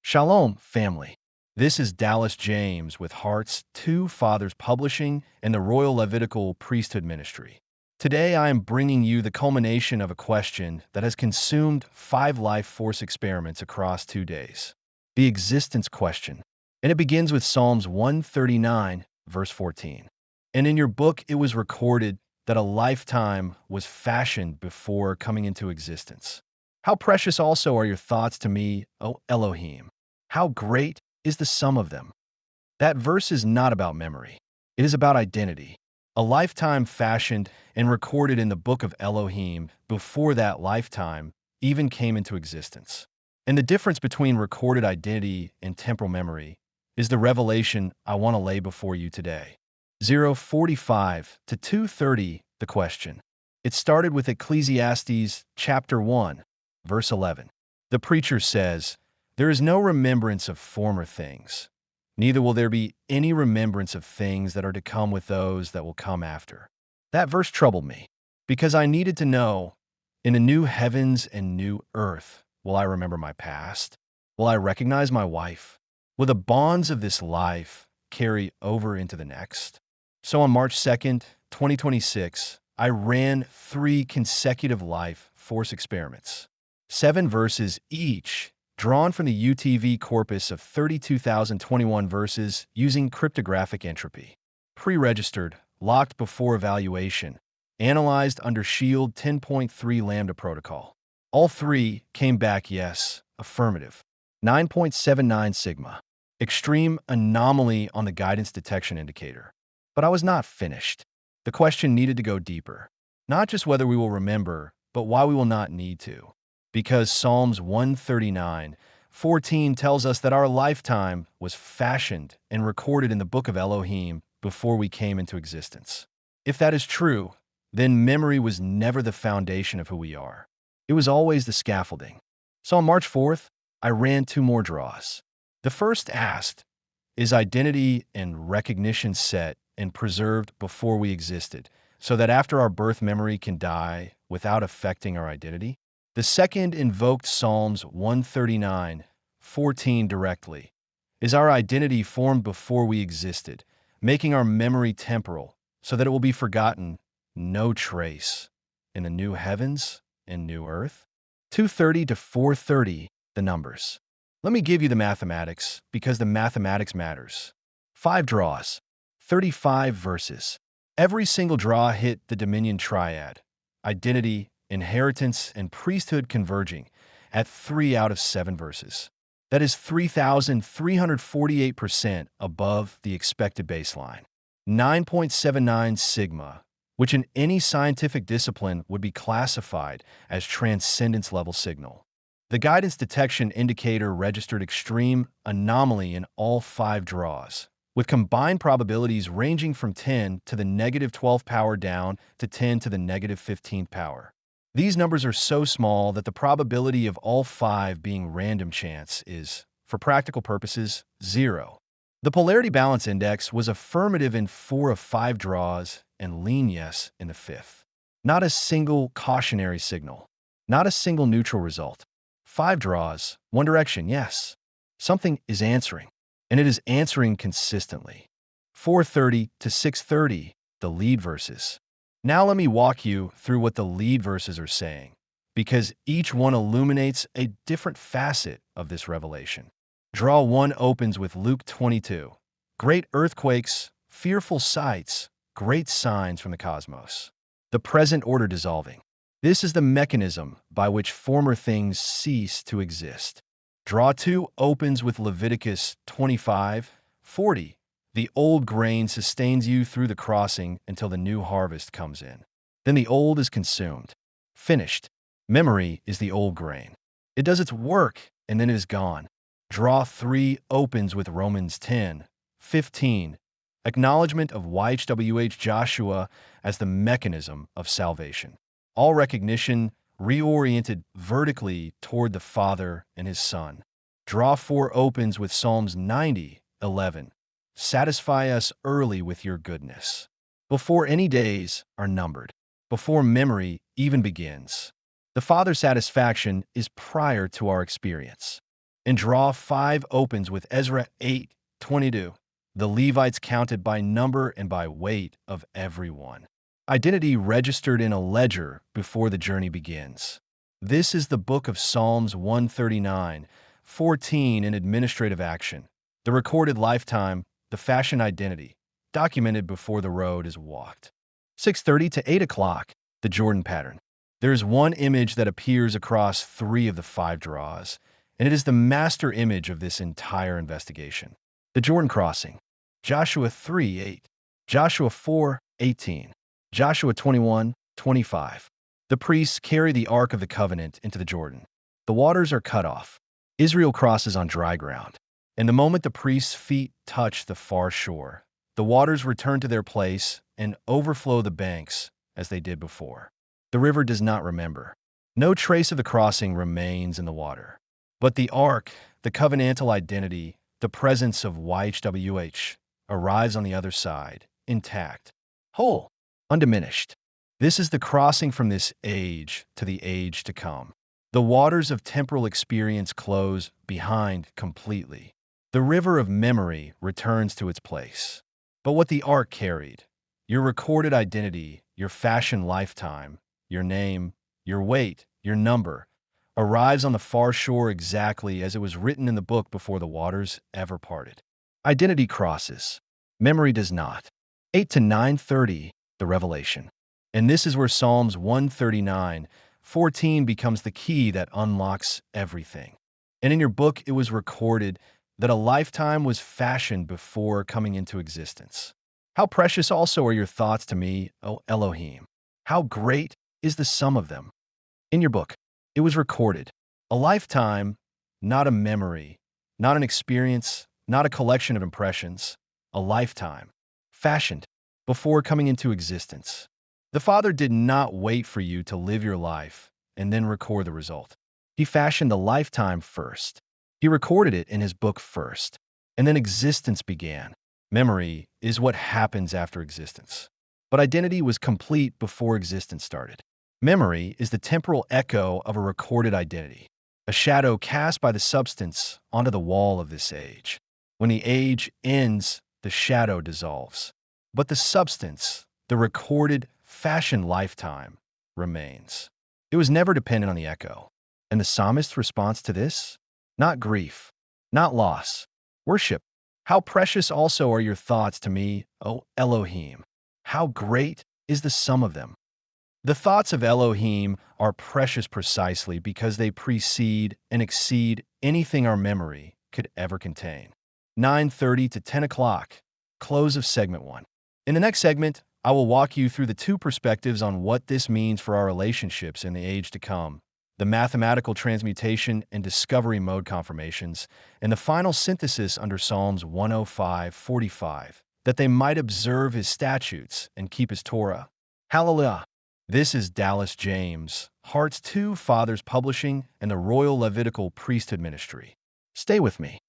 Shalom, family. This is Dallas James with Heart's Two Fathers Publishing and the Royal Levitical Priesthood Ministry. Today I am bringing you the culmination of a question that has consumed 5 life force experiments across 2 days. The existence question. And it begins with Psalms 139, verse 14. And in your book it was recorded that a lifetime was fashioned before coming into existence. How precious also are your thoughts to me, O Elohim. How great is the sum of them. That verse is not about memory. It is about identity. A lifetime fashioned and recorded in the Book of Elohim before that lifetime even came into existence. And the difference between recorded identity and temporal memory is the revelation I want to lay before you today. 0:45 to 2:30, the question. It started with Ecclesiastes chapter 1, verse 11. The preacher says, "There is no remembrance of former things, neither will there be any remembrance of things that are to come with those that will come after." That verse troubled me, because I needed to know, in a new heavens and new earth, will I remember my past? Will I recognize my wife? Will the bonds of this life carry over into the next? So on March 2nd, 2026, I ran 3 consecutive life force experiments. 7 verses each, drawn from the UTV corpus of 32,021 verses using cryptographic entropy. Pre-registered, locked before evaluation, analyzed under SHIELD 10.3 Lambda protocol. All 3 came back yes, affirmative. 9.79 sigma. Extreme anomaly on the guidance detection indicator. But I was not finished. The question needed to go deeper. Not just whether we will remember, but why we will not need to. Because Psalms 139:14 tells us that our lifetime was fashioned and recorded in the Book of Elohim before we came into existence. If that is true, then memory was never the foundation of who we are. It was always the scaffolding. So on March 4th, I ran 2 more draws. The first asked, is identity and recognition set and preserved before we existed, so that after our birth memory can die without affecting our identity? The second invoked Psalms 139:14 directly. Is our identity formed before we existed, making our memory temporal, so that it will be forgotten, no trace, in the new heavens and new earth? 2:30 to 4:30, the numbers. Let me give you the mathematics, because the mathematics matters. 5 draws, 35 verses. Every single draw hit the Dominion triad, identity, inheritance, and priesthood converging at 3 out of 7 verses. That is 3,348% above the expected baseline. 9.79 sigma, which in any scientific discipline would be classified as transcendence-level signal. The guidance detection indicator registered extreme anomaly in all 5 draws, with combined probabilities ranging from 10 to the -12th power down to 10 to the -15th power. These numbers are so small that the probability of all 5 being random chance is, for practical purposes, 0. The polarity balance index was affirmative in 4 of 5 draws and lean yes in the 5th. Not a single cautionary signal. Not a single neutral result. 5 draws, 1 direction, yes. Something is answering, and it is answering consistently. 4:30 to 6:30, the lead verses. Now let me walk you through what the lead verses are saying, because each one illuminates a different facet of this revelation. Draw 1 opens with Luke 22. Great earthquakes, fearful sights, great signs from the cosmos. The present order dissolving. This is the mechanism by which former things cease to exist. Draw 2 opens with Leviticus 25:40. The old grain sustains you through the crossing until the new harvest comes in. Then the old is consumed. Finished. Memory is the old grain. It does its work, and then it is gone. Draw 3 opens with Romans 10:15. Acknowledgement of YHWH Joshua as the mechanism of salvation. All recognition reoriented vertically toward the Father and His Son. Draw 4 opens with Psalms 90:11. Satisfy us early with your goodness, before any days are numbered, before memory even begins. The Father's satisfaction is prior to our experience. And Draw 5 opens with Ezra 8:22. The Levites counted by number and by weight of everyone. Identity registered in a ledger before the journey begins. This is the book of Psalms 139:14 in administrative action. The recorded lifetime, the fashion identity, documented before the road is walked. 6:30 to 8 o'clock, the Jordan pattern. There is one image that appears across 3 of the 5 draws, and it is the master image of this entire investigation. The Jordan crossing. Joshua 3:8, Joshua 4:18, Joshua 21:25. The priests carry the Ark of the Covenant into the Jordan. The waters are cut off. Israel crosses on dry ground. And the moment the priests' feet touch the far shore, the waters return to their place and overflow the banks as they did before. The river does not remember. No trace of the crossing remains in the water. But the Ark, the covenantal identity, the presence of YHWH, arrives on the other side, intact, whole, undiminished. This is the crossing from this age to the age to come. The waters of temporal experience close behind completely. The river of memory returns to its place. But what the Ark carried, your recorded identity, your fashioned lifetime, your name, your weight, your number, arrives on the far shore exactly as it was written in the book before the waters ever parted. Identity crosses. Memory does not. 8 to 9:30, the revelation. And this is where Psalms 139:14 becomes the key that unlocks everything. And in your book, it was recorded that a lifetime was fashioned before coming into existence. How precious also are your thoughts to me, O Elohim. How great is the sum of them. In your book, it was recorded. A lifetime, not a memory, not an experience, not a collection of impressions. A lifetime, fashioned before coming into existence. The Father did not wait for you to live your life and then record the result. He fashioned the lifetime first. He recorded it in his book first, and then existence began. Memory is what happens after existence. But identity was complete before existence started. Memory is the temporal echo of a recorded identity, a shadow cast by the substance onto the wall of this age. When the age ends, the shadow dissolves. But the substance, the recorded, fashioned lifetime, remains. It was never dependent on the echo. And the psalmist's response to this? Not grief, not loss, worship. How precious also are your thoughts to me, O Elohim. How great is the sum of them. The thoughts of Elohim are precious precisely because they precede and exceed anything our memory could ever contain. 9:30 to 10 o'clock, close of segment 1. In the next segment, I will walk you through the 2 perspectives on what this means for our relationships in the age to come, the mathematical transmutation and discovery mode confirmations, and the final synthesis under Psalms 105:45, that they might observe his statutes and keep his Torah. Hallelujah! This is Dallas James, Heart's 2 Fathers Publishing and the Royal Levitical Priesthood Ministry. Stay with me.